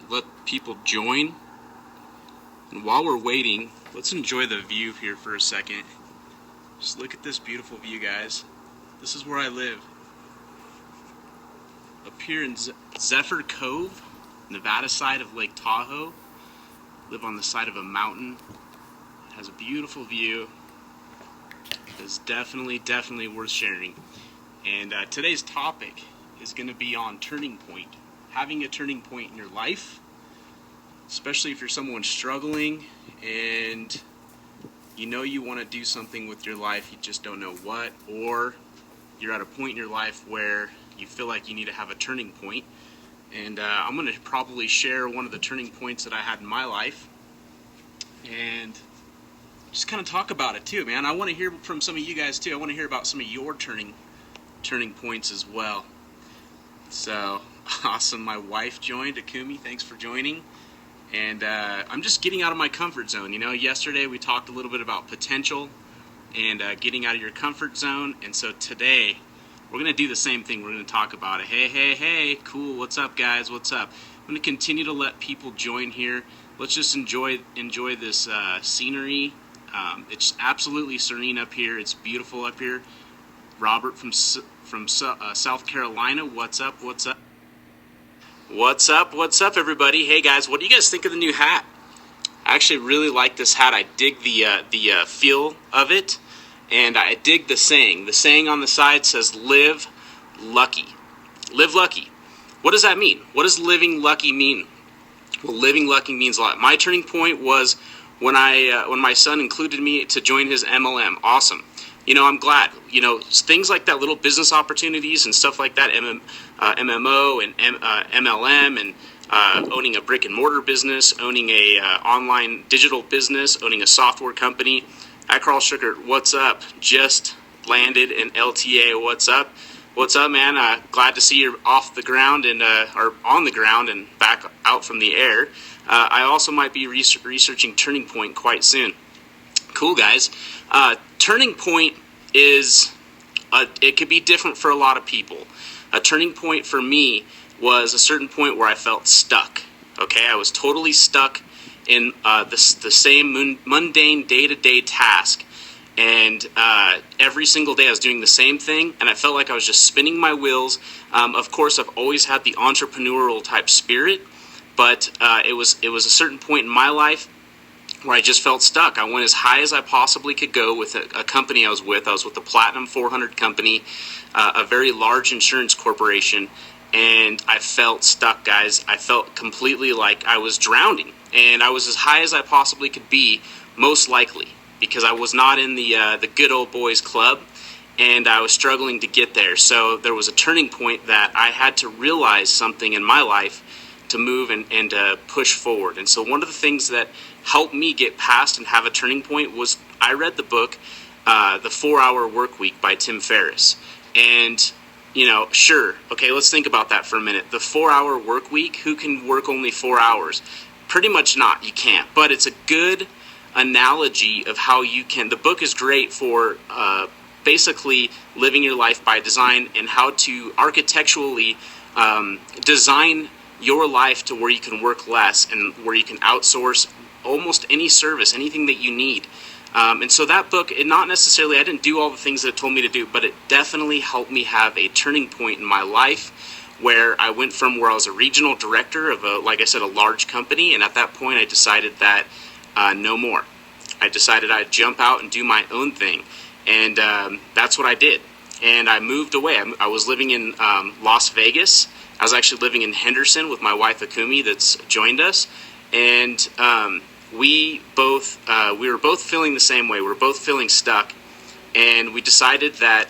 Let people join. And while we're waiting, let's enjoy the view here for a second. Just look at this beautiful view, guys. This is where I live. Up here in Zephyr Cove, Nevada side of Lake Tahoe. Live on the side of a mountain. It has a beautiful view. It's definitely worth sharing. And today's topic is going to be on turning point. Having a turning point in your life, especially if you're someone struggling and you know you want to do something with your life, you just don't know what, or you're at a point in your life where you feel like you need to have a turning point. And I'm going to probably share one of the turning points that I had in my life and just kind of talk about it too, man. I want to hear from some of you guys too. I want to hear about some of your turning points as well. So awesome. My wife joined. Akumi, thanks for joining. And I'm just getting out of my comfort zone. You know, yesterday we talked a little bit about potential and getting out of your comfort zone. And so today we're going to do the same thing. We're going to talk about it. Hey, cool. What's up, guys? What's up? I'm going to continue to let people join here. Let's just enjoy this scenery. It's absolutely serene up here. It's beautiful up here. Robert from South Carolina. What's up? What's up, everybody? Hey, guys. What do you guys think of the new hat? I actually really like this hat. I dig the feel of it, and I dig the saying. The saying on the side says, "Live lucky." Live lucky. What does that mean? What does living lucky mean? Well, living lucky means a lot. My turning point was when my son included me to join his MLM. Awesome. You know, I'm glad. You know, things like that, little business opportunities and stuff like that, MMO and MLM, and owning a brick and mortar business, owning a online digital business, owning a software company. At Carl Sugar, what's up? Just landed in LTA. What's up? What's up, man? Glad to see you're off the ground and or on the ground and back out from the air. I also might be researching Turning Point quite soon. Cool, guys. Turning point is, it could be different for a lot of people. A turning point for me was a certain point where I felt stuck. Okay, I was totally stuck in the same mundane day-to-day task. And every single day I was doing the same thing, and I felt like I was just spinning my wheels. Of course, I've always had the entrepreneurial type spirit, but it was a certain point in my life where I just felt stuck. I went as high as I possibly could go with a company I was with. I was with the Platinum 400 company, a very large insurance corporation, and I felt stuck, guys. I felt completely like I was drowning, and I was as high as I possibly could be, most likely, because I was not in the good old boys club, and I was struggling to get there. So there was a turning point that I had to realize something in my life to move and push forward. And so one of the things that helped me get past and have a turning point was I read the book, The 4-Hour Work Week by Tim Ferriss. And, you know, sure, okay, let's think about that for a minute. The 4-hour work week, who can work only 4 hours? Pretty much not, you can't. But it's a good analogy of how you can. The book is great for basically living your life by design and how to architecturally design your life to where you can work less and where you can outsource almost any service, anything that you need. And so that book, not necessarily, I didn't do all the things that it told me to do, but it definitely helped me have a turning point in my life where I went from where I was a regional director of like I said, a large company. And at that point I decided that no more. I decided I'd jump out and do my own thing. And that's what I did. And I moved away. I was living in Las Vegas. I was actually living in Henderson with my wife Akumi that's joined us. And we were both feeling the same way. We were both feeling stuck. And we decided that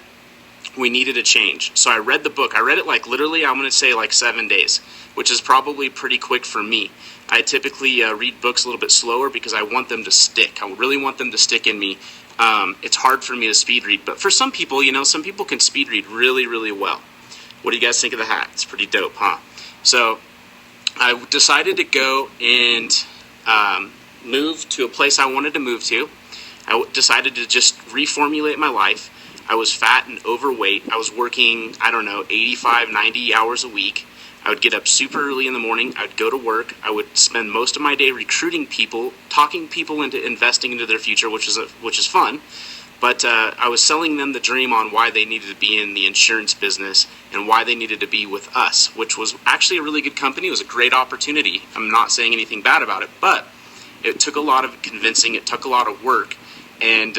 we needed a change. So I read the book. I read it like literally, I'm going to say like 7 days, which is probably pretty quick for me. I typically read books a little bit slower because I want them to stick. I really want them to stick in me. It's hard for me to speed read, but for some people, you know, some people can speed read really, really well. What do you guys think of the hat? It's pretty dope, huh? So I decided to go and move to a place I wanted to move to. I decided to just reformulate my life. I was fat and overweight. I was working, 85, 90 hours a week. I would get up super early in the morning. I would go to work. I would spend most of my day recruiting people, talking people into investing into their future, which is fun. But I was selling them the dream on why they needed to be in the insurance business and why they needed to be with us, which was actually a really good company. It was a great opportunity. I'm not saying anything bad about it, but it took a lot of convincing. It took a lot of work, and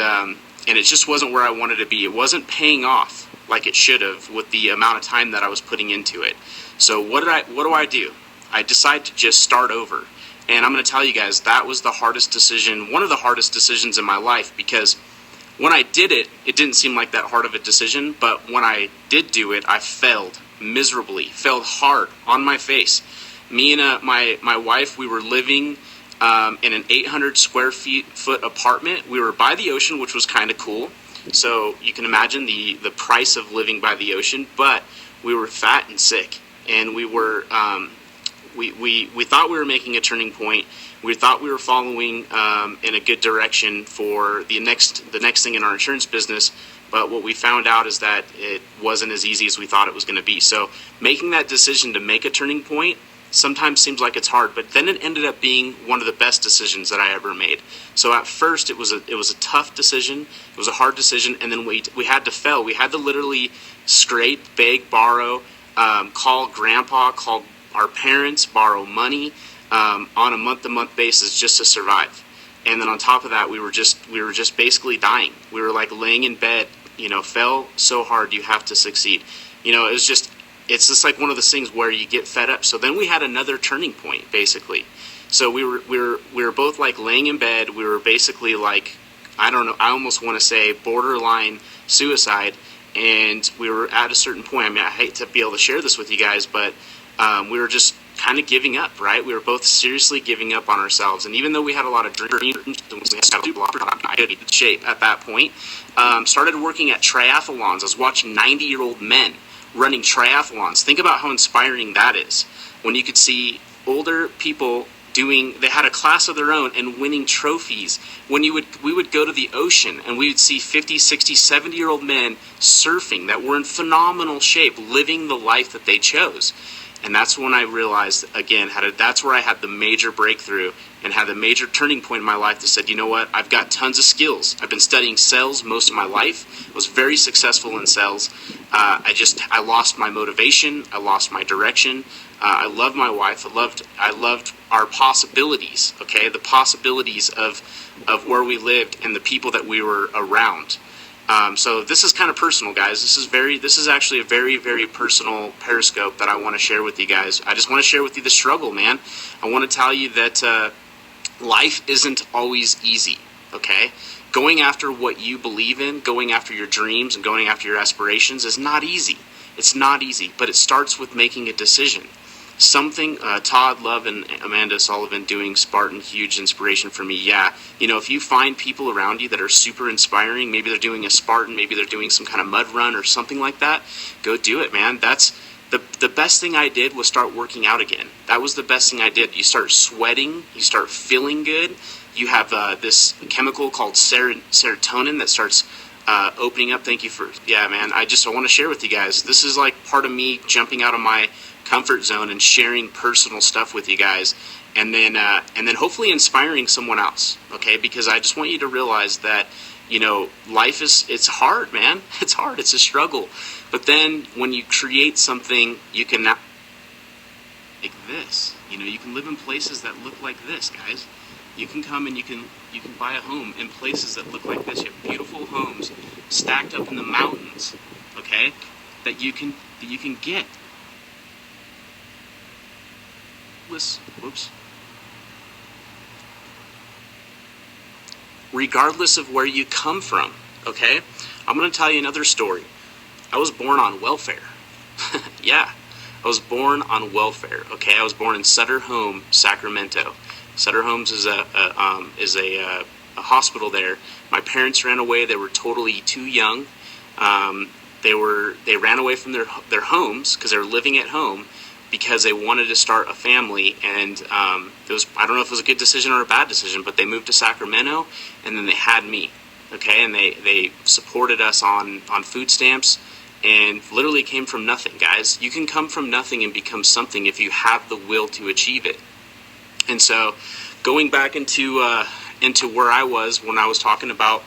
it just wasn't where I wanted to be. It wasn't paying off like it should have with the amount of time that I was putting into it. So what do I do? I decided to just start over. And I'm going to tell you guys, that was the hardest decision, one of the hardest decisions in my life, because when I did it, it didn't seem like that hard of a decision, but when I did do it, I failed miserably, failed hard on my face. Me and my wife, we were living in an 800 square foot apartment. We were by the ocean, which was kind of cool. So you can imagine the price of living by the ocean, but we were fat and sick, and we were we thought we were making a turning point. We thought we were following in a good direction for the next thing in our insurance business, but what we found out is that it wasn't as easy as we thought it was going to be. So making that decision to make a turning point sometimes seems like it's hard, but then it ended up being one of the best decisions that I ever made. So at first it was a tough decision, it was a hard decision, and then we had to fail. We had to literally scrape, beg, borrow, call grandpa, call our parents, borrow money on a month-to-month basis just to survive. And then on top of that, we were just basically dying. We were like laying in bed, fail so hard, you have to succeed. It's just like one of those things where you get fed up. So then we had another turning point, basically. So we were both like laying in bed. We were basically like, I don't know, I almost want to say borderline suicide. And we were at a certain point. I mean, I hate to be able to share this with you guys, but we were just kind of giving up, right? We were both seriously giving up on ourselves. And even though we had a lot of dreams, we had to do a lot of shape at that point. Started working at triathlons. I was watching 90-year-old men running triathlons. Think about how inspiring that is. When you could see older people they had a class of their own and winning trophies. When we would go to the ocean and we would see 50, 60, 70-year-old men surfing that were in phenomenal shape, living the life that they chose. And that's when I realized, again, that's where I had the major breakthrough and had the major turning point in my life that said, you know what, I've got tons of skills. I've been studying sales most of my life. I was very successful in sales. I lost my motivation. I lost my direction. I loved my wife. I loved our possibilities, okay, the possibilities of where we lived and the people that we were around. So this is kind of personal, guys. This is actually a very, very personal Periscope that I want to share with you guys. I just want to share with you the struggle, man. I want to tell you that life isn't always easy, okay? Going after what you believe in, going after your dreams and going after your aspirations is not easy. It's not easy, but it starts with making a decision. Something Todd Love and Amanda Sullivan doing Spartan, huge inspiration for me. Yeah, if you find people around you that are super inspiring, maybe they're doing a Spartan, maybe they're doing some kind of mud run or something like that, go do it, man. That's the best thing I did was start working out again. That was the best thing I did. You start sweating, you start feeling good. You have this chemical called serotonin that starts opening up. Thank you man. I want to share with you guys. This is like part of me jumping out of my comfort zone and sharing personal stuff with you guys, and then hopefully inspiring someone else, okay? Because I just want you to realize that life it's hard, man. It's hard. It's a struggle. But then when you create something, you can now like this. You can live in places that look like this, guys. You can come and you can buy a home in places that look like this. You have beautiful homes stacked up in the mountains, okay? That you can get. Regardless of where you come from, okay? I'm going to tell you another story. I was born on welfare. Yeah, I was born on welfare, okay? I was born in Sutter Home, Sacramento. Sutter Homes is a hospital there. My parents ran away. They were totally too young. They ran away from their homes because they were living at home, because they wanted to start a family, and I don't know if it was a good decision or a bad decision, but they moved to Sacramento, and then they had me, okay, and they supported us on food stamps, and literally came from nothing, guys. You can come from nothing and become something if you have the will to achieve it. And so, going back into where I was when I was talking about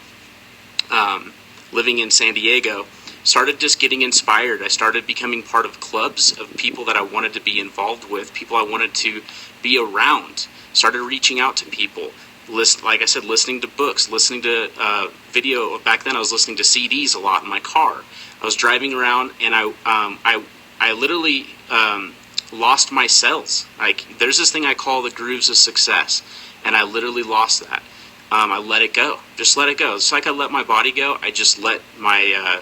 living in San Diego, started just getting inspired. I started becoming part of clubs of people that I wanted to be involved with, people I wanted to be around. Started reaching out to people. Like I said, listening to books, listening to video. Back then, I was listening to CDs a lot in my car. I was driving around, and I literally lost my cells. Like, there's this thing I call the grooves of success, and I literally lost that. I let it go. Just let it go. It's like I let my body go. I just let my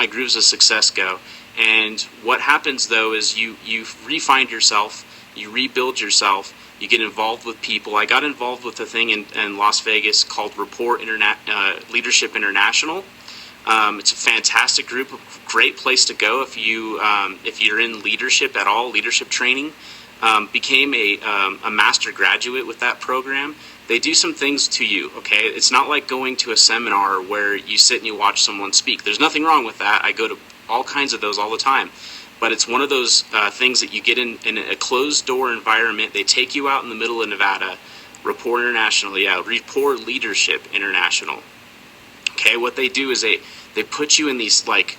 grooves of success go. And what happens though is you re-find yourself, you rebuild yourself, you get involved with people. I got involved with a thing in Las Vegas called Leadership International. It's a fantastic group, a great place to go if you're in leadership at all, leadership training. Became a master graduate with that program. They do some things to you, okay? It's not like going to a seminar where you sit and you watch someone speak. There's nothing wrong with that. I go to all kinds of those all the time. But it's one of those things that you get in a closed-door environment. They take you out in the middle of Nevada, Rapport Leadership International. Okay, what they do is they put you in these, like,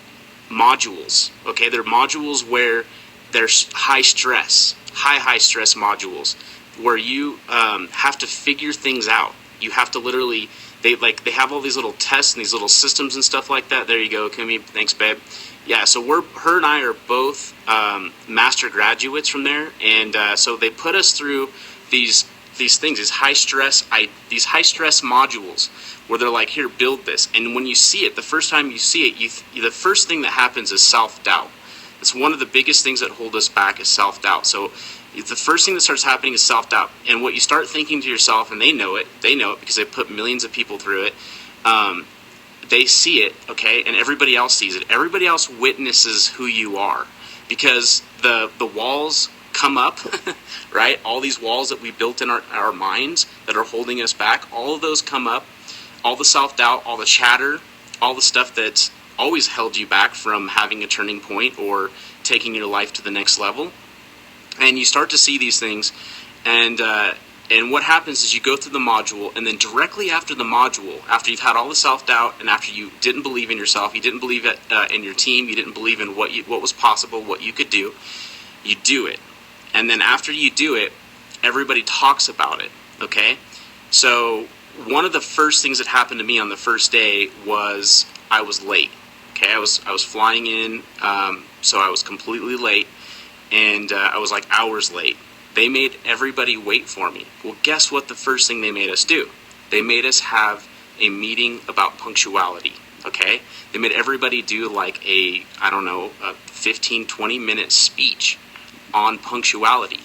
modules, okay? They're modules where there's high stress modules, where you have to figure things out. You have to literally, they have all these little tests and these little systems and stuff like that. There you go, Kumi. Thanks, babe. Yeah, so her and I are both master graduates from there, and so they put us through these things, these high stress modules, where they're like, here, build this. And when you see it, the first time you see it, the first thing that happens is self-doubt. It's one of the biggest things that hold us back is self-doubt. So the first thing that starts happening is self-doubt. And what you start thinking to yourself, and they know it because they put millions of people through it, they see it, okay, and everybody else sees it. Everybody else witnesses who you are, because the walls come up, right? All these walls that we built in our minds that are holding us back, all of those come up. All the self-doubt, all the chatter, all the stuff that's always held you back from having a turning point or taking your life to the next level. And you start to see these things, and what happens is you go through the module, and then directly after the module, after you've had all the self-doubt, and after you didn't believe in yourself, you didn't believe in your team, you didn't believe in what was possible, what you could do, you do it. And then after you do it, everybody talks about it, okay? So one of the first things that happened to me on the first day was I was late. Okay, I was flying in, so I was completely late, and I was like hours late. They made everybody wait for me. Well, guess what the first thing they made us do? They made us have a meeting about punctuality, okay? They made everybody do like a 15, 20-minute speech on punctuality.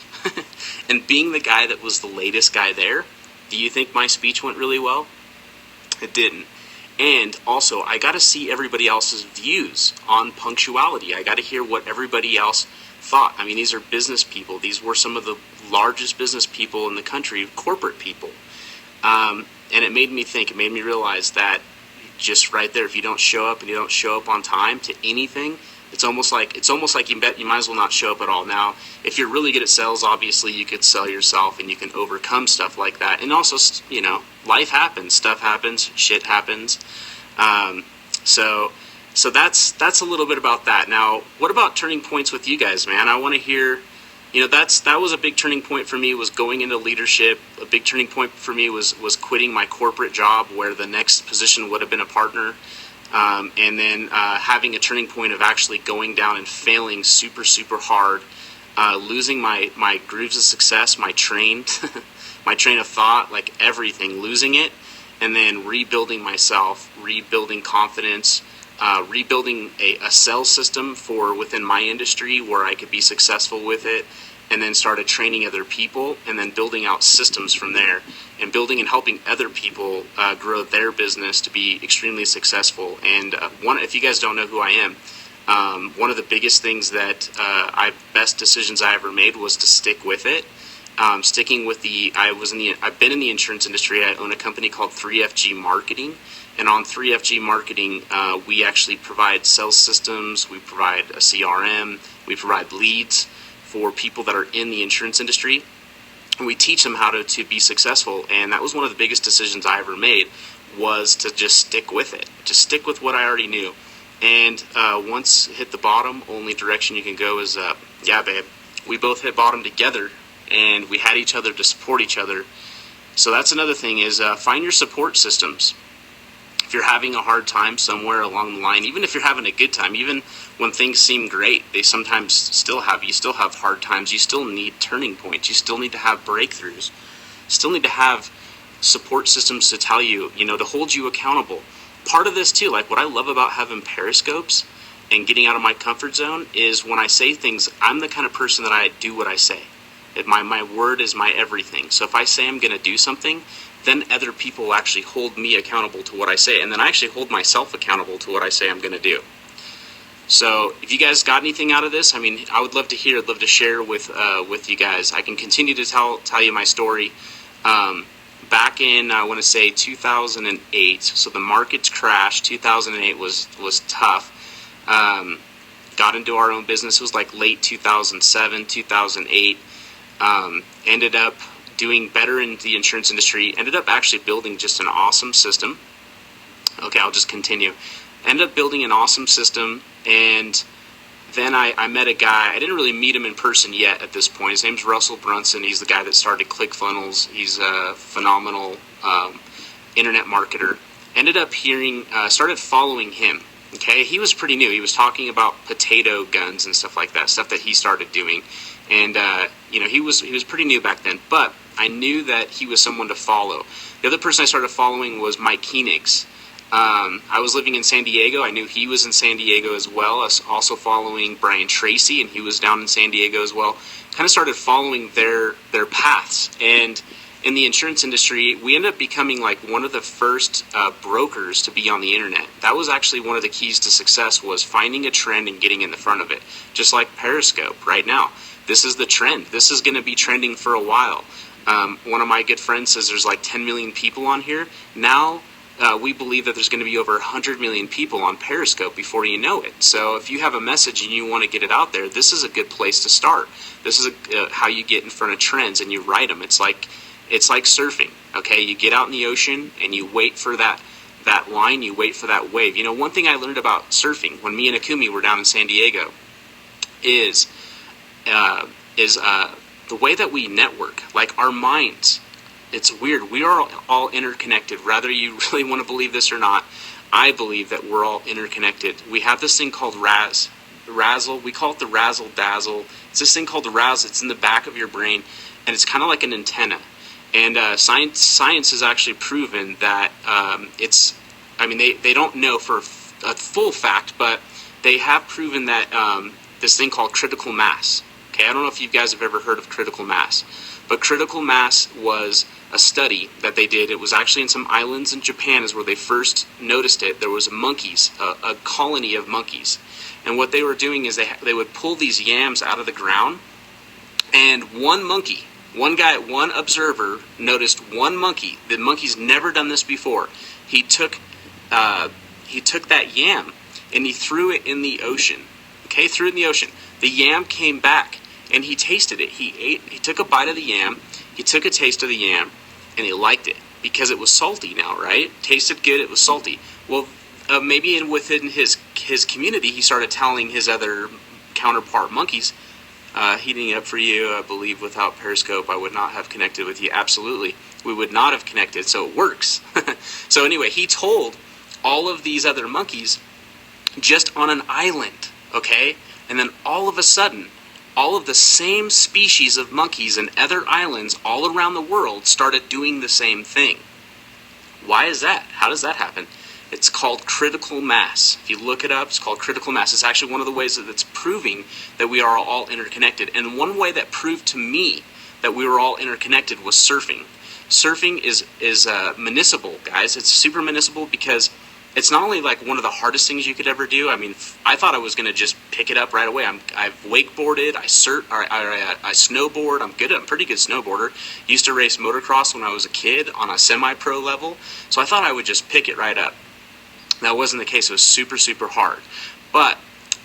And being the guy that was the latest guy there, do you think my speech went really well? It didn't. And also, I got to see everybody else's views on punctuality. I got to hear what everybody else thought. I mean, these are business people. These were some of the largest business people in the country, corporate people. And it made me think, it made me realize that just right there, if you don't show up and you don't show up on time to anything, it's almost like you might as well not show up at all. Now, if you're really good at sales, obviously you could sell yourself and you can overcome stuff like that. And also, life happens, stuff happens, shit happens. So that's a little bit about that. Now, what about turning points with you guys, man? I want to hear. That was a big turning point for me, was going into leadership. A big turning point for me was quitting my corporate job, where the next position would have been a partner. And then having a turning point of actually going down and failing super, super hard, losing my grooves of success, my train of thought, like everything, losing it, and then rebuilding myself, rebuilding confidence, rebuilding a sales system for within my industry where I could be successful with it, and then started training other people, and then building out systems from there, and building and helping other people grow their business to be extremely successful. And if you guys don't know who I am, one of the biggest things that best decisions I ever made was to stick with it. Sticking with I've been in the insurance industry. I own a company called 3FG Marketing, And on 3FG Marketing, we actually provide sales systems, we provide a CRM, we provide leads for people that are in the insurance industry. And we teach them how to be successful. And that was one of the biggest decisions I ever made, was to just stick with it. Just stick with what I already knew. And once hit the bottom, only direction you can go is up. Yeah, babe. We both hit bottom together, and we had each other to support each other. So that's another thing, is find your support systems. If you're having a hard time somewhere along the line, even if you're having a good time, even when things seem great, they sometimes still have hard times. You still need turning points. You still need to have breakthroughs. You still need to have support systems to tell you, to hold you accountable. Part of this too, like what I love about having Periscopes and getting out of my comfort zone, is when I say things, I'm the kind of person that I do what I say. My word is my everything. So if I say I'm going to do something, then other people actually hold me accountable to what I say, and then I actually hold myself accountable to what I say I'm going to do. So if you guys got anything out of this, I would love to hear, I'd love to share with you guys. I can continue to tell you my story. Back in, I want to say 2008, so the markets crashed. 2008 was tough. Got into our own business. It was like late 2007, 2008. Ended up doing better in the insurance industry. Ended up actually building just an awesome system. Okay, I'll just continue. Ended up building an awesome system, and then I met a guy. I didn't really meet him in person yet at this point. His name's Russell Brunson. He's the guy that started ClickFunnels. He's a phenomenal internet marketer. Ended up started following him. Okay, he was pretty new. He was talking about potato guns and stuff like that, stuff that he started doing. And he was pretty new back then, but I knew that he was someone to follow. The other person I started following was Mike Koenigs. I was living in San Diego. I knew he was in San Diego as well. I was also following Brian Tracy, and he was down in San Diego as well. Kind of started following their paths. And in the insurance industry, we ended up becoming like one of the first brokers to be on the internet. That was actually one of the keys to success, was finding a trend and getting in the front of it. Just like Periscope right now. This is the trend. This is going to be trending for a while. One of my good friends says there's like 10 million people on here. Now we believe that there's going to be over 100 million people on Periscope before you know it. So if you have a message and you want to get it out there, this is a good place to start. This is how you get in front of trends and you write them. It's like surfing. Okay, you get out in the ocean and you wait for that line. You wait for that wave. One thing I learned about surfing when me and Akumi were down in San Diego is the way that we network, like our minds. It's weird. We are all interconnected. Whether you really want to believe this or not, I believe that we're all interconnected. We have this thing called razzle. We call it the razzle dazzle. It's this thing called the razzle. It's in the back of your brain, and it's kind of like an antenna. And science has actually proven that they don't know for a full fact, but they have proven that this thing called critical mass. Okay, I don't know if you guys have ever heard of critical mass, but critical mass was a study that they did. It was actually in some islands in Japan is where they first noticed it. There was monkeys, a colony of monkeys, and what they were doing is they would pull these yams out of the ground, and one observer noticed one monkey. The monkey's never done this before. He took that yam and he threw it in the ocean. Okay, threw it in the ocean. The yam came back and he tasted it. He took a bite of the yam, he took a taste of the yam, and he liked it because it was salty now, right? Tasted good, it was salty. Well, maybe within his community, he started telling his other counterpart monkeys, heating up for you, I believe without Periscope, I would not have connected with you. Absolutely. We would not have connected, so it works. So anyway, he told all of these other monkeys just on an island, okay? And then all of a sudden, all of the same species of monkeys and other islands all around the world started doing the same thing. Why is that? How does that happen? It's called critical mass. If you look it up, it's called critical mass. It's actually one of the ways that it's proving that we are all interconnected. And one way that proved to me that we were all interconnected was surfing. Surfing is municipal, guys. It's super municipal because it's not only like one of the hardest things you could ever do. I mean, I thought I was going to just pick it up right away. I've wakeboarded, I snowboard. I'm a pretty good snowboarder. Used to race motocross when I was a kid on a semi-pro level. So I thought I would just pick it right up. That wasn't the case. It was super, super hard. But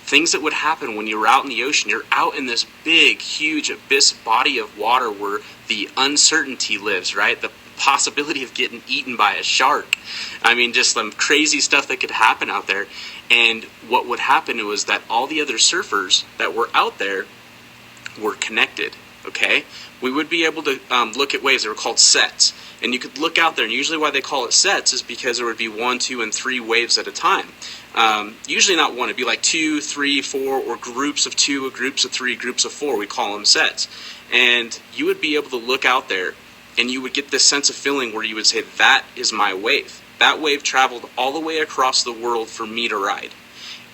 things that would happen when you were out in the ocean, you're out in this big, huge abyss body of water where the uncertainty lives, right? The possibility of getting eaten by a shark. I mean, just some crazy stuff that could happen out there. And what would happen was that all the other surfers that were out there were connected, okay? We would be able to look at waves. They were called sets. And you could look out there, and usually why they call it sets is because there would be 1, 2, and 3 waves at a time. Usually not one, it'd be like 2, 3, 4, or groups of 2, or groups of 3, groups of 4. We call them sets. And you would be able to look out there, and you would get this sense of feeling where you would say, that is my wave. That wave traveled all the way across the world for me to ride.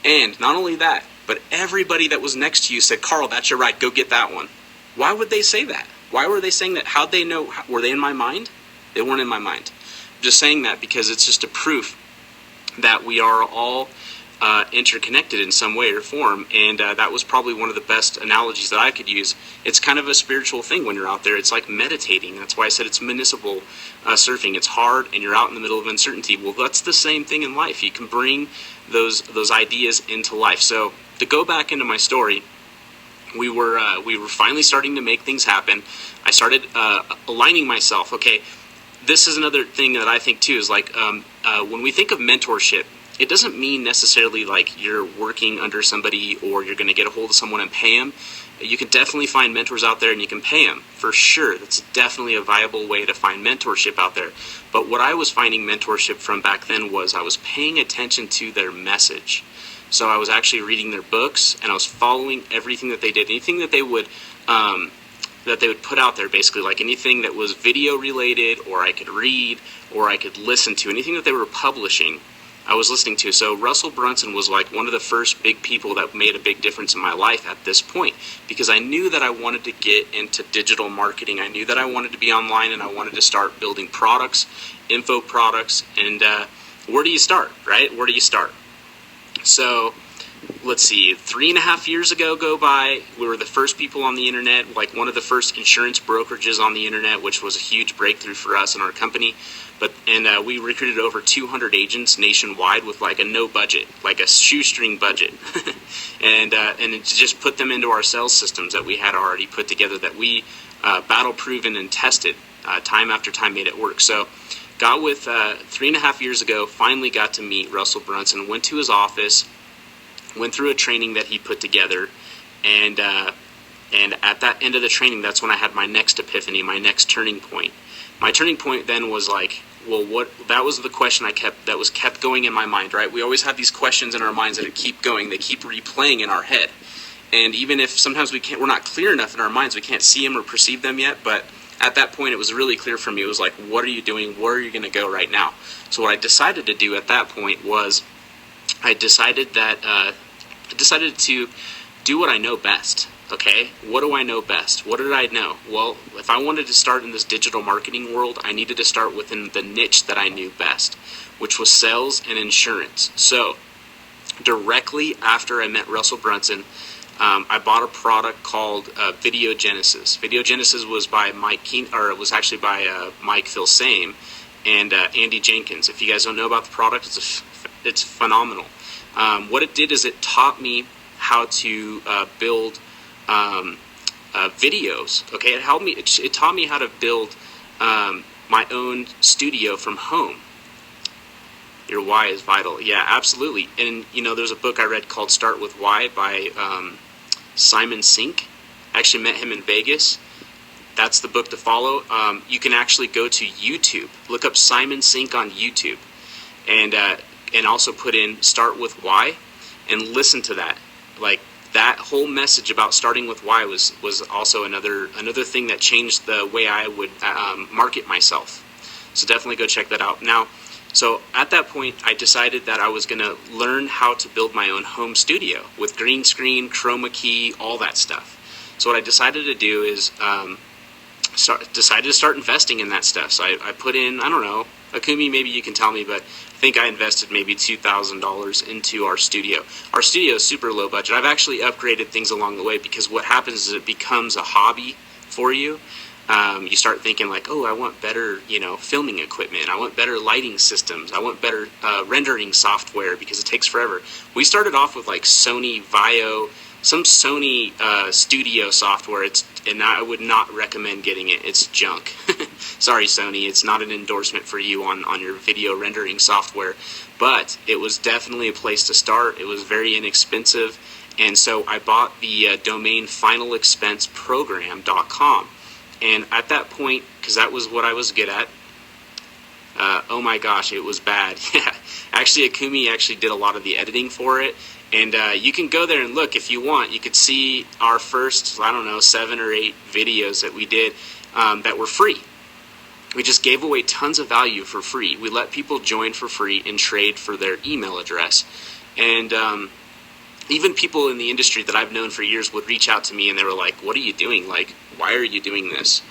And not only that, but everybody that was next to you said, Carl, that's your ride, go get that one. Why would they say that? Why were they saying that? How'd they know? Were they in my mind? They weren't in my mind. I'm just saying that because it's just a proof that we are all interconnected in some way or form, and that was probably one of the best analogies that I could use. It's kind of a spiritual thing when you're out there. It's like meditating. That's why I said it's municipal surfing. It's hard, and you're out in the middle of uncertainty. Well, that's the same thing in life. You can bring those ideas into life. So to go back into my story, we were finally starting to make things happen. I started aligning myself. Okay, this is another thing that I think too is like when we think of mentorship, it doesn't mean necessarily like you're working under somebody or you're going to get a hold of someone and pay them. You can definitely find mentors out there and you can pay them for sure. That's definitely a viable way to find mentorship out there. But what I was finding mentorship from back then was I was paying attention to their message. So I was actually reading their books and I was following everything that they did, anything that they would put out there, basically, like anything that was video related or I could read or I could listen to, anything that they were publishing, I was listening to. So Russell Brunson was like one of the first big people that made a big difference in my life at this point, because I knew that I wanted to get into digital marketing. I knew that I wanted to be online and I wanted to start building products, info products, and where do you start, right? Where do you start? So let's see, 3.5 years ago go by, we were the first people on the internet, like one of the first insurance brokerages on the internet, which was a huge breakthrough for us and our company. And we recruited over 200 agents nationwide with like a no budget, like a shoestring budget, and to just put them into our sales systems that we had already put together, that we battle proven and tested time after time, made it work. So got with 3.5 years ago, finally got to meet Russell Brunson, went to his office, went through a training that he put together, and at that end of the training, that's when I had my next epiphany, my next turning point. My turning point then was like, well, that was the question that was kept going in my mind, right? We always have these questions in our minds that keep going, they keep replaying in our head. And even if sometimes we're not clear enough in our minds, we can't see them or perceive them yet, but at that point it was really clear for me. It was like, what are you doing? Where are you going to go right now? So what I decided to do at that point was I decided to do what I know best. Okay, what do I know best? What did I know? Well, if I wanted to start in this digital marketing world, I needed to start within the niche that I knew best, which was sales and insurance. So directly after I met Russell Brunson, I bought a product called Video Genesis. Video Genesis was by it was actually by Mike Filsame and Andy Jenkins. If you guys don't know about the product, it's phenomenal. What it did is it taught me how to build videos. Okay, it taught me how to build my own studio from home. Your why is vital. Yeah, absolutely. And there's a book I read called Start With Why by Simon Sinek. I actually met him in Vegas. That's the book to follow. You can actually go to YouTube, look up Simon Sinek on YouTube, and also put in Start With Why and listen to that. Like, that whole message about starting with why was also another thing that changed the way I would market myself. So definitely go check that out. Now, so at that point, I decided that I was going to learn how to build my own home studio with green screen, chroma key, all that stuff. So what I decided to do is decided to start investing in that stuff. So I put in, I don't know, Akumi, maybe you can tell me, but I think I invested maybe $2,000 into our studio. Our studio is super low budget. I've actually upgraded things along the way, because what happens is it becomes a hobby for you. you start thinking like, oh, I want better, filming equipment. I want better lighting systems. I want better rendering software because it takes forever. We started off with like Sony Vio, some Sony studio software. And I would not recommend getting it. It's junk. Sorry, Sony. It's not an endorsement for you on your video rendering software. But it was definitely a place to start. It was very inexpensive. And so I bought the domain finalexpenseprogram.com. And at that point, because that was what I was good at, oh my gosh, it was bad. Yeah, actually, Akumi actually did a lot of the editing for it. And you can go there and look if you want. You could see our first, 7 or 8 videos that we did that were free. We just gave away tons of value for free. We let people join for free and trade for their email address. And even people in the industry that I've known for years would reach out to me and they were like, what are you doing? Like, why are you doing this?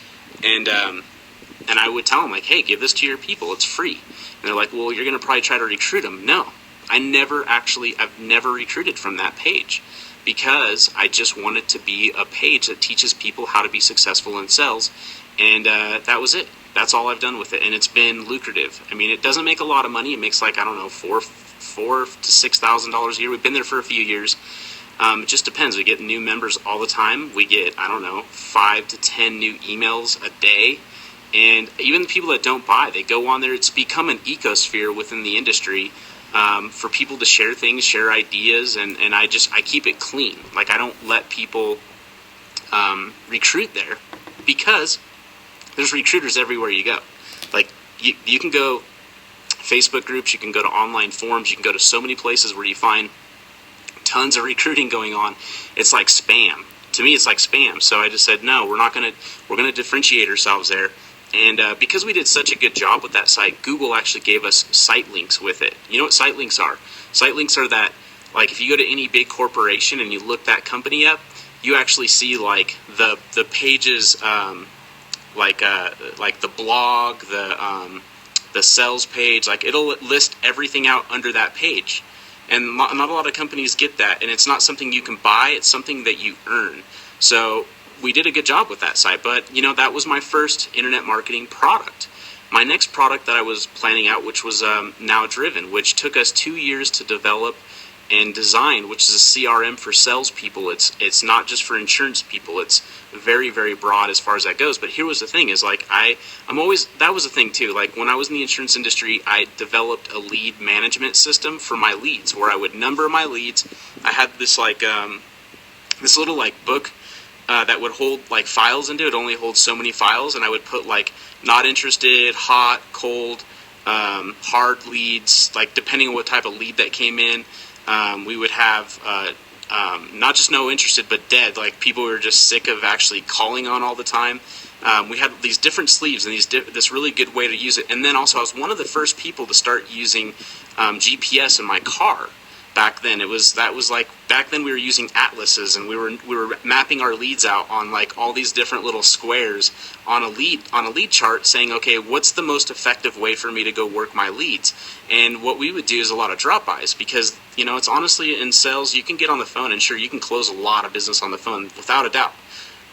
And I would tell them, like, hey, give this to your people. It's free. And they're like, well, you're going to probably try to recruit them. No, I've never recruited from that page because I just want it to be a page that teaches people how to be successful in sales. And that was it. That's all I've done with it. And it's been lucrative. I mean, it doesn't make a lot of money. It makes like, $4,000 to $6,000 a year. We've been there for a few years. It just depends. We get new members all the time. We get, 5 to 10 new emails a day. And even the people that don't buy, they go on there. It's become an ecosphere within the industry for people to share things, share ideas, and I keep it clean. Like, I don't let people recruit there because there's recruiters everywhere you go. Like, you can go Facebook groups, you can go to online forums, you can go to so many places where you find tons of recruiting going on. It's like spam. To me, it's like spam. So I just said, no, we're going to differentiate ourselves there. And because we did such a good job with that site, Google actually gave us site links with it. You know what site links are? Site links are that, like, if you go to any big corporation and you look that company up, you actually see like the pages, like the blog, the sales page. Like, it'll list everything out under that page. And not a lot of companies get that, and it's not something you can buy, it's something that you earn. So we did a good job with that site, but that was my first internet marketing product. My next product that I was planning out, which was Now Driven, which took us 2 years to develop and design, which is a CRM for salespeople. It's not just for insurance people. It's very, very broad as far as that goes. But here was the thing: is like that was a thing too. Like, when I was in the insurance industry, I developed a lead management system for my leads, where I would number my leads. I had this this little book that would hold like files into it. Only holds so many files, and I would put like not interested, hot, cold, hard leads, like depending on what type of lead that came in. We would have not just no interested, but dead, like people who were just sick of actually calling on all the time. We had these different sleeves and this really good way to use it. And then also, I was one of the first people to start using GPS in my car. Back then, back then we were using atlases, and we were mapping our leads out on like all these different little squares on a lead chart, saying, okay, what's the most effective way for me to go work my leads? And what we would do is a lot of drop-bys, because it's honestly, in sales, you can get on the phone, and sure, you can close a lot of business on the phone without a doubt.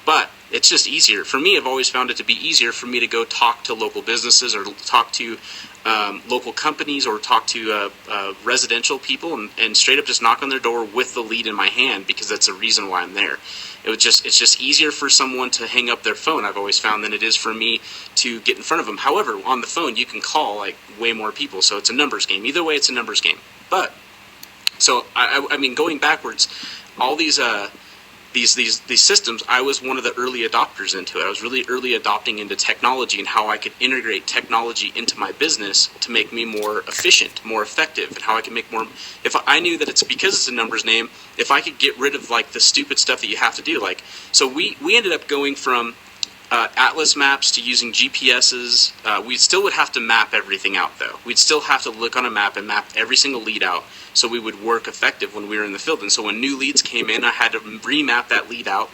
But it's just easier. For me, I've always found it to be easier for me to go talk to local businesses, or talk to local companies, or talk to residential people, and straight up just knock on their door with the lead in my hand, because that's the reason why I'm there. It's just easier for someone to hang up their phone, I've always found, than it is for me to get in front of them. However, on the phone, you can call like way more people, so it's a numbers game. Either way, it's a numbers game. But so I mean, going backwards, all these systems, I was one of the early adopters into it. I was really early adopting into technology and how I could integrate technology into my business to make me more efficient, more effective, and how I can make more. If I knew that it's because it's a numbers name, if I could get rid of like the stupid stuff that you have to do, like, so we ended up going from atlas maps to using GPSs. We still would have to map everything out, though. We'd still have to look on a map and map every single lead out, so we would work effective when we were in the field. And so when new leads came in, I had to remap that lead out,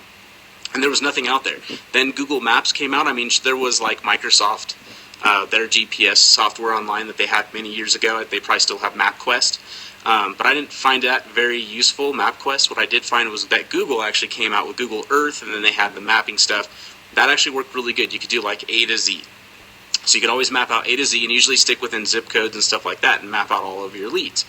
and there was nothing out there. Then Google Maps came out. I mean, there was like Microsoft, their GPS software online that they had many years ago. They probably still have MapQuest. But I didn't find that very useful, MapQuest. What I did find was that Google actually came out with Google Earth, and then they had the mapping stuff. That actually worked really good. You could do like A to Z. So you could always map out A to Z and usually stick within zip codes and stuff like that and map out all of your leads.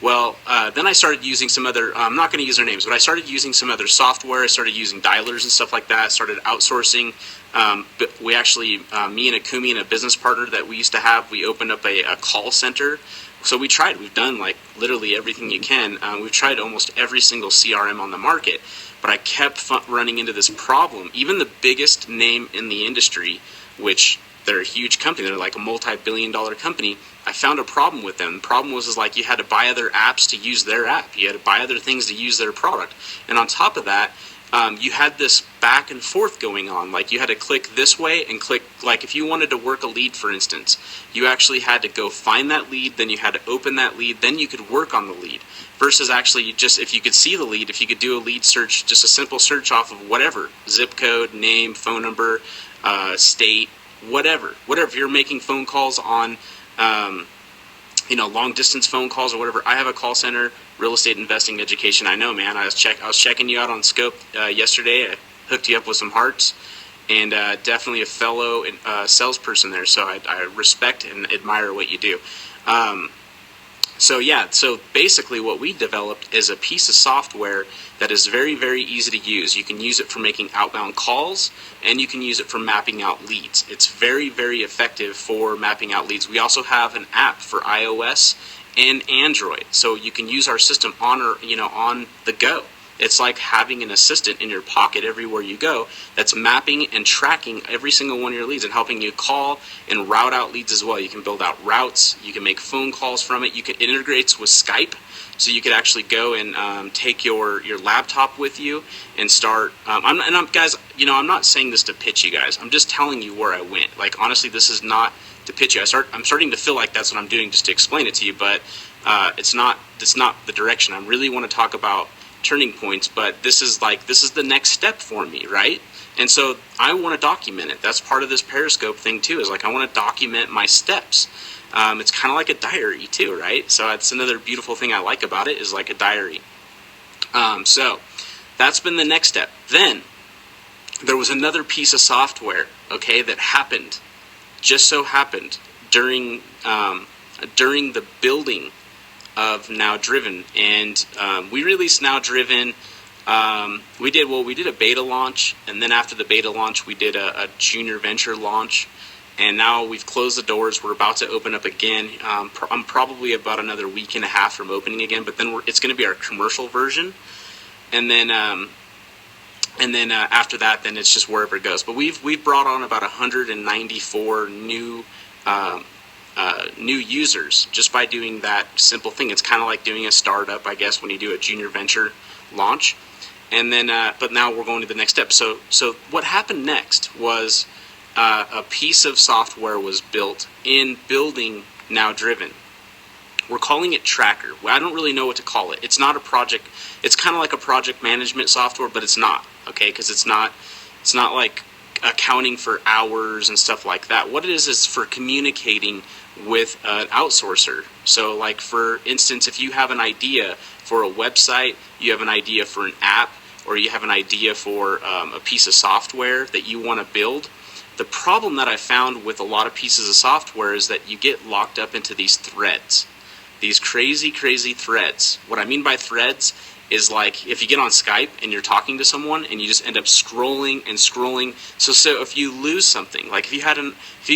Well, then I started using some other, I'm not going to use their names, but I started using some other software. I started using dialers and stuff like that. Started outsourcing. But we actually, me and Akumi and a business partner that we used to have, we opened up a call center. So we've done like literally everything you can. We've tried almost every single CRM on the market, but I kept running into this problem. Even the biggest name in the industry, which they're a huge company, they're like a multi-billion-dollar company, I found a problem with them. The problem was like you had to buy other apps to use their app. You had to buy other things to use their product. And on top of that, you had this back and forth going on. Like you had to click this way and click, like if you wanted to work a lead, for instance, you actually had to go find that lead, then you had to open that lead, then you could work on the lead. Versus actually just if you could see the lead, if you could do a lead search, just a simple search off of whatever, zip code, name, phone number, state, whatever. If you're making phone calls on long distance phone calls or whatever. I have a call center, real estate investing education. I know, man. I was checking you out on Scope yesterday. I hooked you up with some hearts, and definitely a fellow salesperson there. So I respect and admire what you do. So basically what we developed is a piece of software that is very, very easy to use. You can use it for making outbound calls, and you can use it for mapping out leads. It's very, very effective for mapping out leads. We also have an app for iOS and Android, so you can use our system on the go. It's like having an assistant in your pocket everywhere you go that's mapping and tracking every single one of your leads and helping you call and route out leads as well. You can build out routes. You can make phone calls from it. It integrates with Skype, so you could actually go and take your laptop with you and start. Guys, I'm not saying this to pitch you guys. I'm just telling you where I went. Like honestly, this is not to pitch you. I'm starting to feel like that's what I'm doing just to explain it to you, but it's not the direction. I really want to talk about turning points, but this is the next step for me, right? And so I want to document it. That's part of this Periscope thing too, is like I want to document my steps. It's kind of like a diary too, right? So that's another beautiful thing I like about it, is like a diary. So that's been the next step. Then there was another piece of software, okay, that just so happened during the building of Now Driven, and we released Now Driven. We did a beta launch, and then after the beta launch, we did a junior venture launch, and now we've closed the doors. We're about to open up again. I'm probably about another week and a half from opening again, but then it's going to be our commercial version, and then after that, then it's just wherever it goes. But we've brought on about 194 new users just by doing that simple thing. It's kind of like doing a startup, I guess, when you do a junior venture launch. And then, but now we're going to the next step. So what happened next was a piece of software was built in building Now Driven. We're calling it Tracker. I don't really know what to call it. It's not a project. It's kind of like a project management software, but it's not, okay? Because it's not like accounting for hours and stuff like that. What it is for communicating with an outsourcer. So like for instance, if you have an idea for a website, you have an idea for an app, or you have an idea for a piece of software that you want to build, the problem that I found with a lot of pieces of software is that you get locked up into these threads, these crazy threads. What I mean by threads is like if you get on Skype and you're talking to someone and you just end up scrolling and scrolling. So if you lose something, like if you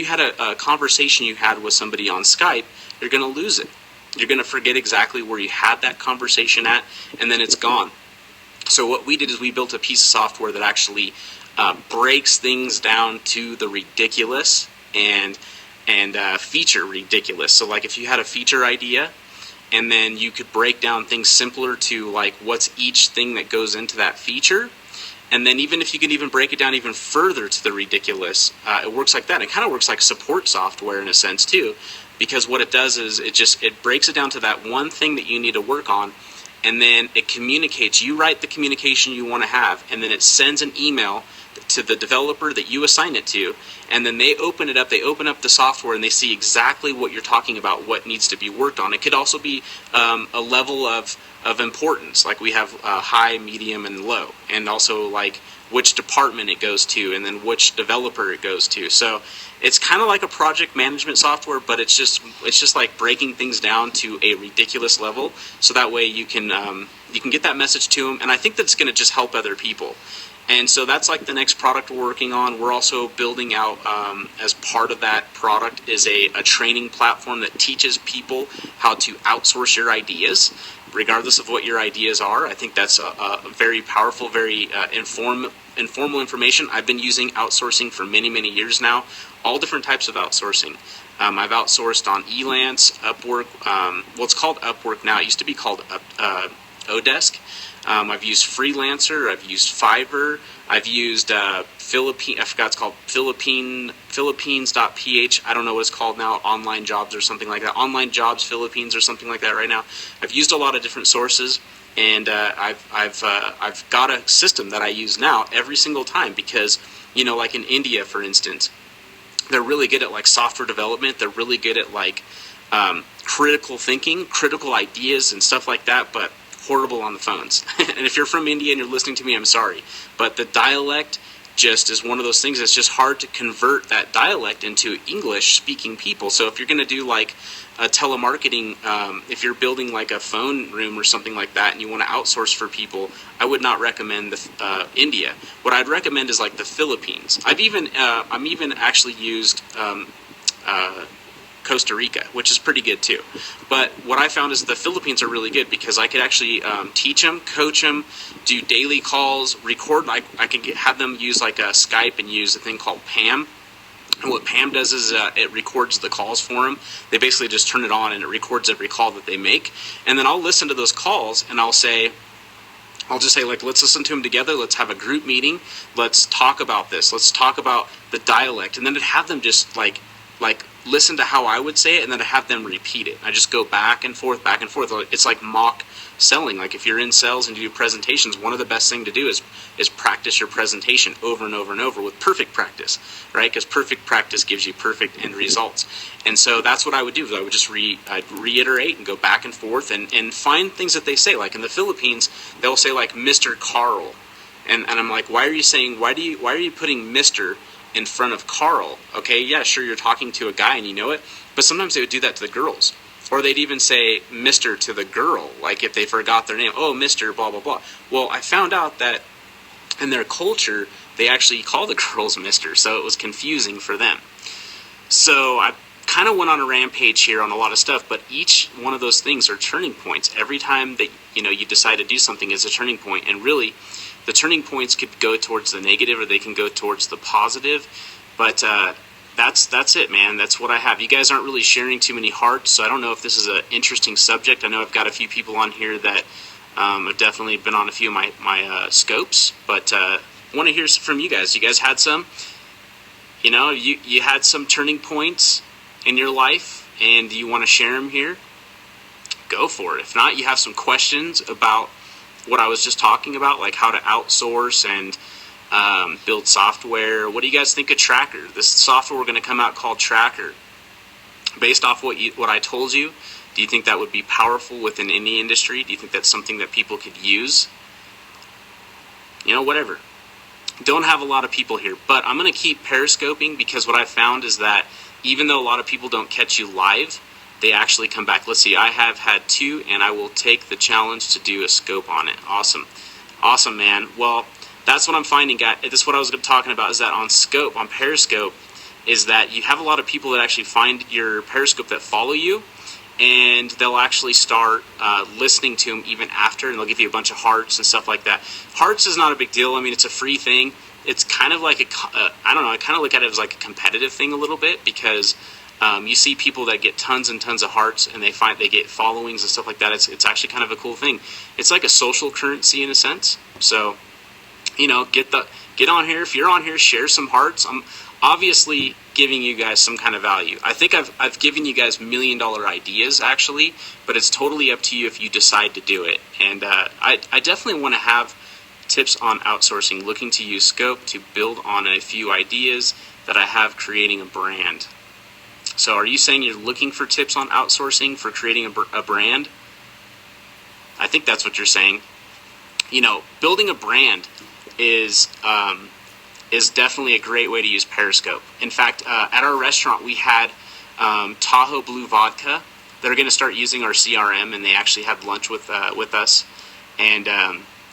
had a conversation you had with somebody on Skype, you're going to lose it. You're going to forget exactly where you had that conversation at, and then it's gone. So what we did is we built a piece of software that actually breaks things down to the ridiculous and feature ridiculous. So like if you had a feature idea, and then you could break down things simpler to like what's each thing that goes into that feature. And then even if you can even break it down even further to the ridiculous, it works like that. It kind of works like support software in a sense too, because what it does is it breaks it down to that one thing that you need to work on, and then it communicates. You write the communication you want to have, and then it sends an email to the developer that you assign it to, and then they open it up. They open up the software and they see exactly what you're talking about, what needs to be worked on. It could also be a level of importance, like we have high, medium, and low, and also like which department it goes to, and then which developer it goes to. So it's kind of like a project management software, but it's just like breaking things down to a ridiculous level, so that way you can get that message to them. And I think that's going to just help other people. And so that's like the next product we're working on. We're also building out, as part of that product, is a training platform that teaches people how to outsource your ideas, regardless of what your ideas are. I think that's a very powerful, very informal information. I've been using outsourcing for many, many years now, all different types of outsourcing. I've outsourced on Elance, Upwork. Well, it's called Upwork now. It used to be called Odesk. I've used Freelancer. I've used Fiverr. I've used I forgot it's called Philippines.ph. I don't know what it's called now. Online Jobs or something like that. Online Jobs Philippines or something like that right now. I've used a lot of different sources, and I've got a system that I use now every single time because, like in India, for instance, they're really good at like software development. They're really good at like critical thinking, critical ideas, and stuff like that, but horrible on the phones. And if you're from India and you're listening to me, I'm sorry, but the dialect just is one of those things that's just hard to convert that dialect into English speaking people. So if you're going to do like a telemarketing, if you're building like a phone room or something like that and you want to outsource for people, I would not recommend India. What I'd recommend is like the Philippines. I'm even actually used Costa Rica, which is pretty good too. But what I found is the Philippines are really good because I could actually teach them, coach them, do daily calls, record. I could have them use like a Skype and use a thing called Pam. And what Pam does is it records the calls for them. They basically just turn it on and it records every call that they make. And then I'll listen to those calls and I'll just say like, let's listen to them together. Let's have a group meeting. Let's talk about this. Let's talk about the dialect. And then to have them just like listen to how I would say it, and then to have them repeat it. I just go back and forth, back and forth. It's like mock selling. Like if you're in sales and you do presentations, one of the best thing to do is practice your presentation over and over and over with perfect practice, right? Because perfect practice gives you perfect end results. And so that's what I would do. I would just I'd reiterate and go back and forth and find things that they say. Like in the Philippines, they'll say like Mr. Carl, and I'm like, why are you putting Mr. in front of Carl? Okay, yeah, sure, you're talking to a guy and you know it, but sometimes they would do that to the girls. Or they'd even say Mr. to the girl, like if they forgot their name. Oh, Mr. blah, blah, blah. Well, I found out that in their culture, they actually call the girls Mr., so it was confusing for them. So I kind of went on a rampage here on a lot of stuff, but each one of those things are turning points. Every time that you decide to do something is a turning point, and really the turning points could go towards the negative or they can go towards the positive, but that's it, man. That's what I have. You guys aren't really sharing too many hearts, so I don't know if this is an interesting subject. I know I've got a few people on here that have definitely been on a few of my scopes, but I want to hear from you guys. You guys had some, you had some turning points in your life, and you want to share them here? Go for it. If not, you have some questions about what I was just talking about, like how to outsource and build software. What do you guys think of Tracker? This software we're going to come out called Tracker. Based off what I told you, do you think that would be powerful within any industry? Do you think that's something that people could use? Whatever. Don't have a lot of people here, but I'm going to keep periscoping because what I found is that even though a lot of people don't catch you live, they actually come back. Let's see, I have had 2, and I will take the challenge to do a scope on it. Awesome, man. Well, that's what I'm finding, guys. This is what I was talking about, is that on Periscope, is that you have a lot of people that actually find your Periscope that follow you, and they'll actually start listening to them even after, and they'll give you a bunch of hearts and stuff like that. Hearts is not a big deal. I mean, it's a free thing. It's kind of like I don't know, I kind of look at it as like a competitive thing a little bit, because you see people that get tons and tons of hearts, and they get followings and stuff like that. It's actually kind of a cool thing. It's like a social currency in a sense. So, get on here. If you're on here, share some hearts. I'm obviously giving you guys some kind of value. I think I've given you guys $1 million ideas actually, but it's totally up to you if you decide to do it. And I definitely want to have Tips on outsourcing. Looking to use Scope to build on a few ideas that I have creating a brand. So are you saying you're looking for tips on outsourcing for creating a brand? I think that's what you're saying. Building a brand is definitely a great way to use Periscope. In fact, at our restaurant we had Tahoe Blue Vodka that are going to start using our CRM, and they actually had lunch with us. And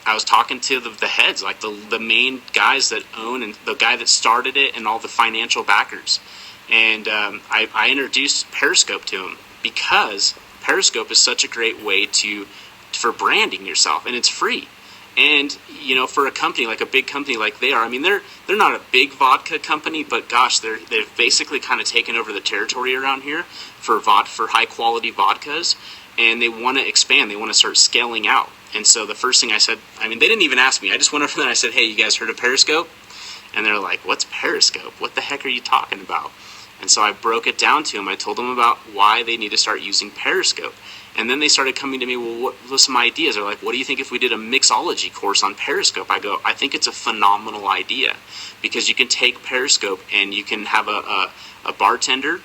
I was talking to the heads, like the main guys that own, and the guy that started it, and all the financial backers. And I introduced Periscope to him because Periscope is such a great way for branding yourself, and it's free. And for a company like a big company like they are, I mean, they're not a big vodka company, but gosh, they've basically kind of taken over the territory around here for high quality vodkas, and they want to expand. They want to start scaling out. And so the first thing I said, I mean, they didn't even ask me. I just went over there and I said, "Hey, you guys heard of Periscope?" And they're like, "What's Periscope? What the heck are you talking about?" And so I broke it down to them. I told them about why they need to start using Periscope. And then they started coming to me, "Well, what are some ideas?" They're like, "What do you think if we did a mixology course on Periscope?" I go, "I think it's a phenomenal idea, because you can take Periscope and you can have a bartender,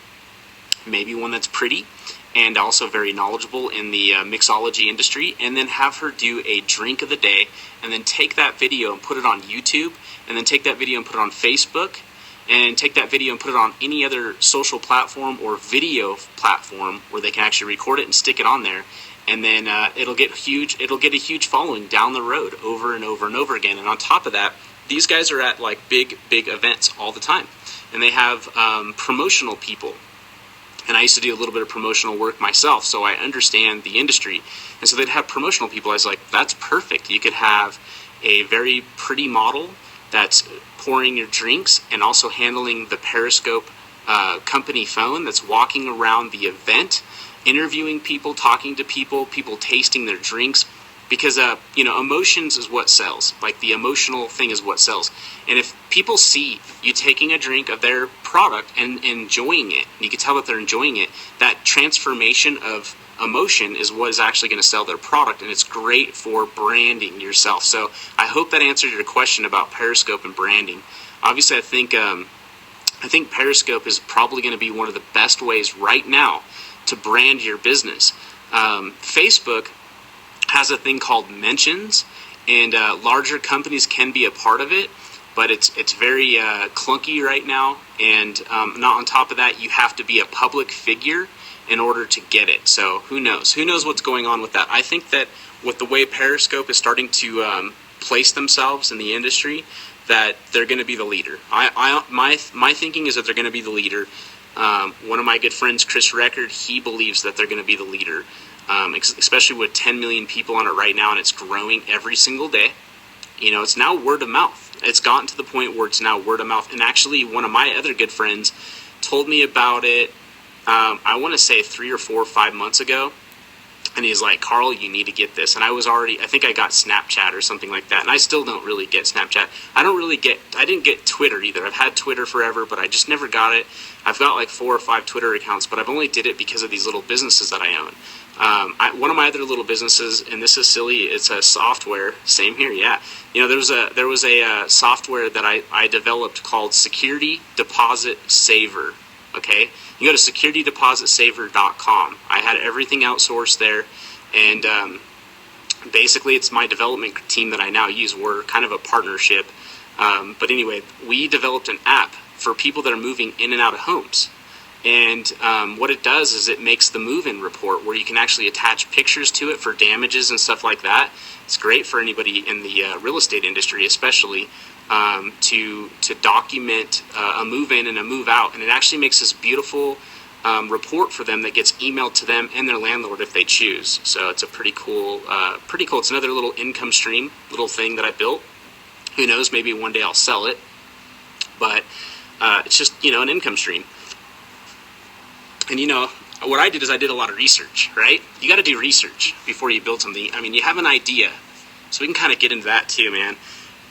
maybe one that's pretty, and also very knowledgeable in the mixology industry, and then have her do a drink of the day, and then take that video and put it on YouTube, and then take that video and put it on Facebook, and take that video and put it on any other social platform or video platform where they can actually record it and stick it on there, and then it'll get a huge following down the road over and over and over again. And on top of that, these guys are at like big events all the time, and they have promotional people. And I used to do a little bit of promotional work myself, so I understand the industry. And so they'd have promotional people. I was like, that's perfect. You could have a very pretty model that's pouring your drinks and also handling the Periscope company phone that's walking around the event, interviewing people, talking to people tasting their drinks. Because, emotions is what sells. Like, the emotional thing is what sells. And if people see you taking a drink of their product and enjoying it, you can tell that they're enjoying it, that transformation of emotion is what is actually going to sell their product, and it's great for branding yourself. So I hope that answered your question about Periscope and branding. Obviously, I think Periscope is probably going to be one of the best ways right now to brand your business. Facebook has a thing called mentions, and larger companies can be a part of it, but it's very clunky right now. And not on top of that, you have to be a public figure in order to get it. So who knows what's going on with that. I think that with the way Periscope is starting to place themselves in the industry, that they're going to be the leader. My thinking is that they're going to be the leader. One of my good friends, Chris Record, he believes that they're going to be the leader. Especially with 10 million people on it right now, and it's growing every single day. It's now word of mouth. It's gotten to the point where it's now word of mouth. And actually, one of my other good friends told me about it, I want to say 3 or 4 or 5 months ago. And he's like, "Carl, you need to get this." And I think I got Snapchat or something like that. And I still don't really get Snapchat. I didn't get Twitter either. I've had Twitter forever, but I just never got it. I've got like 4 or 5 Twitter accounts, but I've only did it because of these little businesses that I own. One of my other little businesses, and this is silly, it's a software. Same here, yeah. There was a software that I developed called Security Deposit Saver. Okay, you go to securitydepositsaver.com. I had everything outsourced there, and basically it's my development team that I now use. We're kind of a partnership, but anyway, we developed an app for people that are moving in and out of homes. And what it does is it makes the move-in report where you can actually attach pictures to it for damages and stuff like that. It's great for anybody in the real estate industry, especially to document a move-in and a move-out. And it actually makes this beautiful report for them that gets emailed to them and their landlord if they choose. So it's a pretty cool. It's another little income stream, little thing that I built. Who knows? Maybe one day I'll sell it. But it's just an income stream. And what I did is I did a lot of research, right? You got to do research before you build something. I mean, you have an idea. So we can kind of get into that too, man.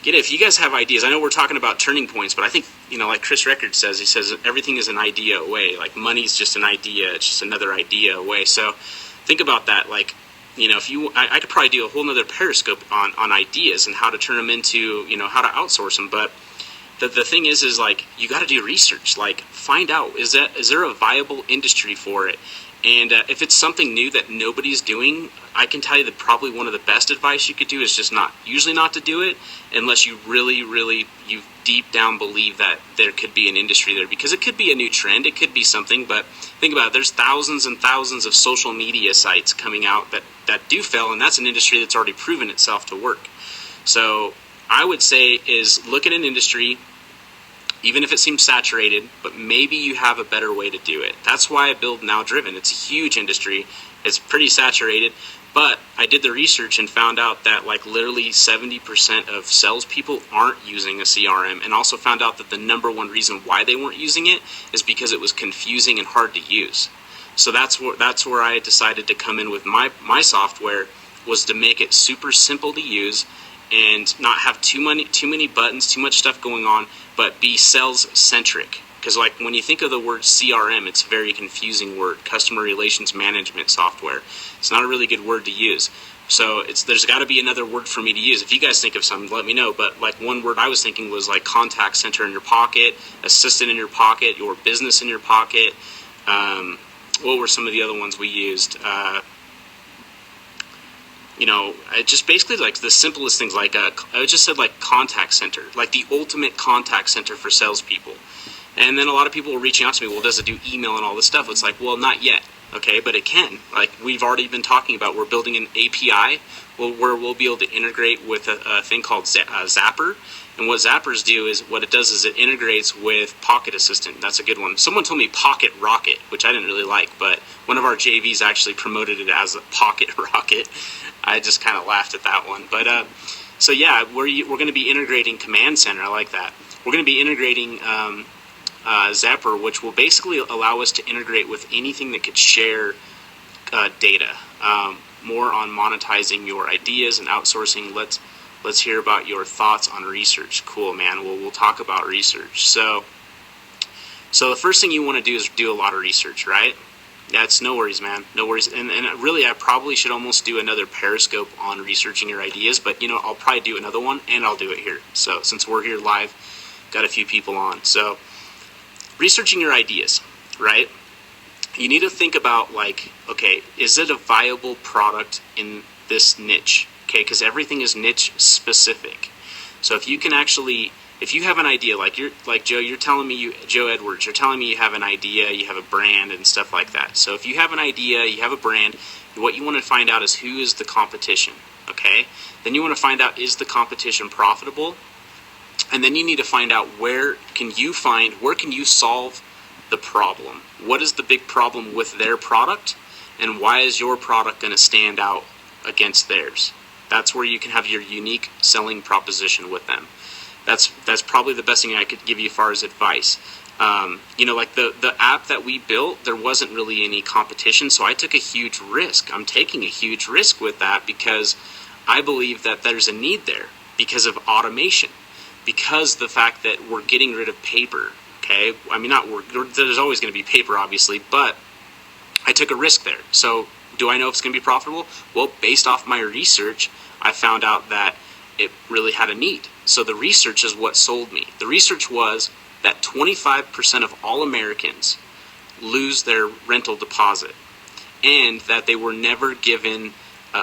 If you guys have ideas, I know we're talking about turning points, but I think, like Chris Record says, he says everything is an idea away. Like money's just an idea. It's just another idea away. So think about that. Like, if I could probably do a whole nother Periscope on ideas and how to turn them into, how to outsource them. But the thing is like, you got to do research. Like, find out, is there a viable industry for it? And if it's something new that nobody's doing, I can tell you that probably one of the best advice you could do is just usually not to do it unless you really, really, you deep down believe that there could be an industry there, because it could be a new trend, it could be something. But think about it, there's thousands and thousands of social media sites coming out that do fail, and that's an industry that's already proven itself to work. So I would say is look at an industry, even if it seems saturated, but maybe you have a better way to do it. That's why I build Now Driven. It's a huge industry. It's pretty saturated, but I did the research and found out that like literally 70% of salespeople aren't using a CRM, and also found out that the number one reason why they weren't using it is because it was confusing and hard to use. So that's where I decided to come in with my software, was to make it super simple to use and not have too many buttons, too much stuff going on, but be sales centric. Because like when you think of the word CRM, it's a very confusing word, customer relations management software. It's not a really good word to use. So there's got to be another word for me to use. If you guys think of something, let me know. But like one word I was thinking was like contact center in your pocket, assistant in your pocket, your business in your pocket. What were some of the other ones we used? It just basically like the simplest things, like I just said like contact center, like the ultimate contact center for salespeople. And then a lot of people were reaching out to me, well, does it do email and all this stuff? It's like, well, not yet, okay, but it can. Like we've already been talking about, we're building an API where we'll be able to integrate with a thing called Zapper. And what Zappers do is, what it does is it integrates with Pocket Assistant. That's a good one. Someone told me Pocket Rocket, which I didn't really like, but one of our JVs actually promoted it as a Pocket Rocket. I just kind of laughed at that one. But so yeah, we're going to be integrating Command Center. I like that. We're going to be integrating Zapper, which will basically allow us to integrate with anything that could share data. More on monetizing your ideas and outsourcing. Let's hear about your thoughts on research. Cool, man. Well, we'll talk about research. So the first thing you want to do is do a lot of research, right? That's no worries, man. No worries. And really, I probably should almost do another Periscope on researching your ideas, but I'll probably do another one, and I'll do it here. So since we're here live, got a few people on. So researching your ideas, right? You need to think about like, okay, is it a viable product in this niche? Okay, because everything is niche specific. So if you have an idea, like Joe, you're telling me Joe Edwards, you're telling me you have an idea, you have a brand and stuff like that. So if you have an idea, you have a brand, what you want to find out is who is the competition, okay? Then you want to find out, is the competition profitable? And then you need to find out where can you solve the problem? What is the big problem with their product? And why is your product going to stand out against theirs? That's where you can have your unique selling proposition with them. That's probably the best thing I could give you as far as advice. Like the app that we built, there wasn't really any competition, so I took a huge risk. I'm taking a huge risk with that because I believe that there's a need there because of automation, because the fact that we're getting rid of paper. Okay, I mean, there's always going to be paper, obviously, but I took a risk there. So do I know if it's going to be profitable? Well, based off my research, I found out that it really had a need. So the research is what sold me. The research was that 25% of all Americans lose their rental deposit, and that they were never given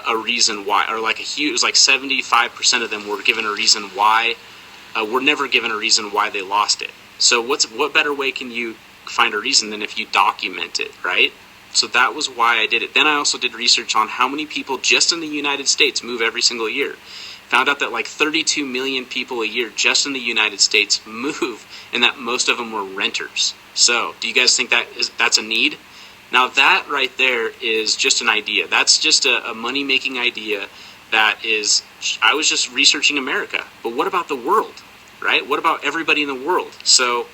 a reason why, or it was like 75% of them were given a reason why, were never given a reason why they lost it. So what better way can you find a reason than if you document it, right? So that was why I did it. Then I also did research on how many people just in the United States move every single year. Found out that like 32 million people a year just in the United States move, and that most of them were renters. So do you guys think that's a need? Now that right there is just an idea. That's just a money-making idea that is, I was just researching America. But what about the world, right? What about everybody in the world? So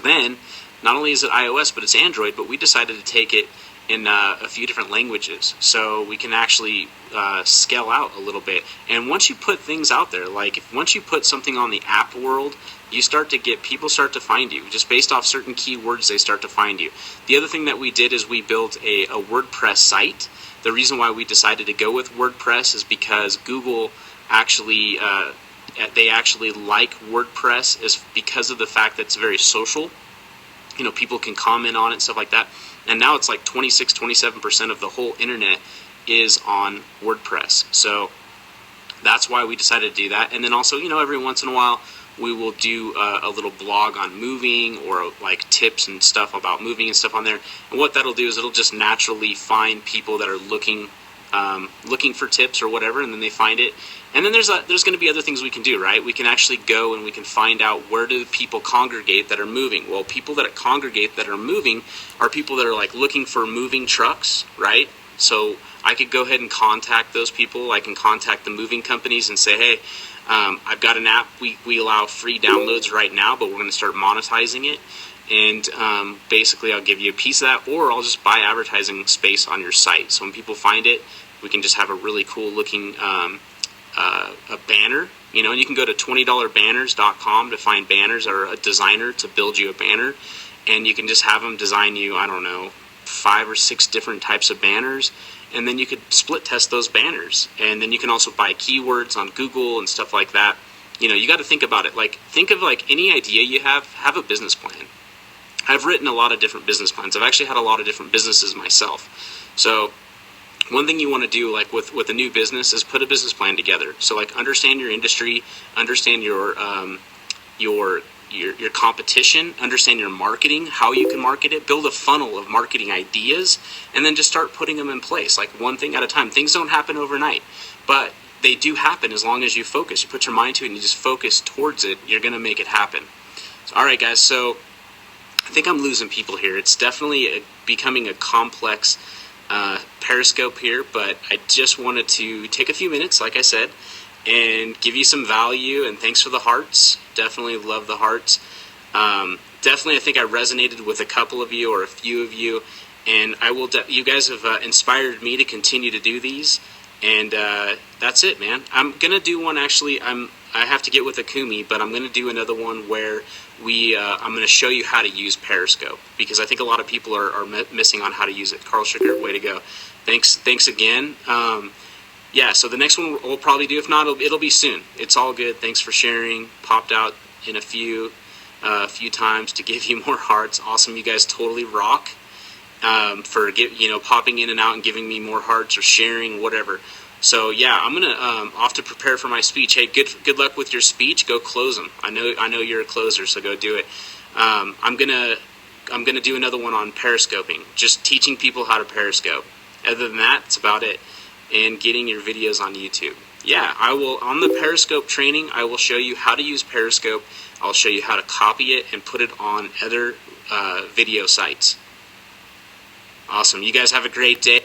then, not only is it iOS, but it's Android, but we decided to take it in a few different languages, so we can actually scale out a little bit. And once you put things out there, like once you put something on the app world, you start to get, people start to find you just based off certain keywords. They start to find you. The other thing that we did is we built a WordPress site. The reason why we decided to go with WordPress is because Google actually they actually like WordPress is because of the fact that it's very social. You know, people can comment on it and stuff like that. And now it's like 26-27% of the whole internet is on WordPress. So that's why we decided to do that. And then also, you know, every once in a while we will do a little blog on moving, or like tips and stuff about moving and stuff on there. And what that'll do is it'll just naturally find people that are looking for tips or whatever, and then they find it. And then there's going to be other things we can do, right? We can actually go and we can find out where do people congregate that are moving. Well, people that congregate that are moving are people that are like looking for moving trucks, right? So I could go ahead and contact those people. I can contact the moving companies and say, hey, I've got an app. We allow free downloads right now, but we're going to start monetizing it. And basically I'll give you a piece of that, or I'll just buy advertising space on your site. So when people find it, we can just have a really cool looking a banner, you know, and you can go to $20banners.com to find banners, or a designer to build you a banner, and you can just have them design you, I don't know, 5 or 6 different types of banners, and then you could split test those banners. And then you can also buy keywords on Google and stuff like that. You know, you got to think about it. Like, think of like any idea you have a business plan. I've written a lot of different business plans. I've actually had a lot of different businesses myself. So one thing you want to do, like with a new business, is put a business plan together. So like, understand your industry, understand your competition, understand your marketing, how you can market it, build a funnel of marketing ideas, and then just start putting them in place, like one thing at a time. Things don't happen overnight, but they do happen as long as you focus. You put your mind to it and you just focus towards it, you're going to make it happen. So, all right, guys, so I think I'm losing people here. It's definitely becoming a complex Periscope here, but I just wanted to take a few minutes, like I said, and give you some value. And thanks for the hearts. Definitely love the hearts. Definitely, I think I resonated with a couple of you, or a few of you, and I will. You guys have inspired me to continue to do these, and that's it, man. I'm gonna do one. Actually, I have to get with Akumi, but I'm gonna do another one where I'm going to show you how to use Periscope, because I think a lot of people are missing on how to use it. Carl Sugar, way to go. Thanks again. Yeah, so the next one we'll probably do. If not, it'll be soon. It's all good. Thanks for sharing. Popped out in a few times to give you more hearts. Awesome. You guys totally rock for popping in and out and giving me more hearts or sharing, whatever. So yeah, I'm gonna off to prepare for my speech. Hey, good luck with your speech. Go close them. I know you're a closer, so go do it. I'm gonna do another one on periscoping, just teaching people how to periscope. Other than that, it's about it. And getting your videos on YouTube. Yeah, I will, on the Periscope training, I will show you how to use Periscope. I'll show you how to copy it and put it on other video sites. Awesome. You guys have a great day.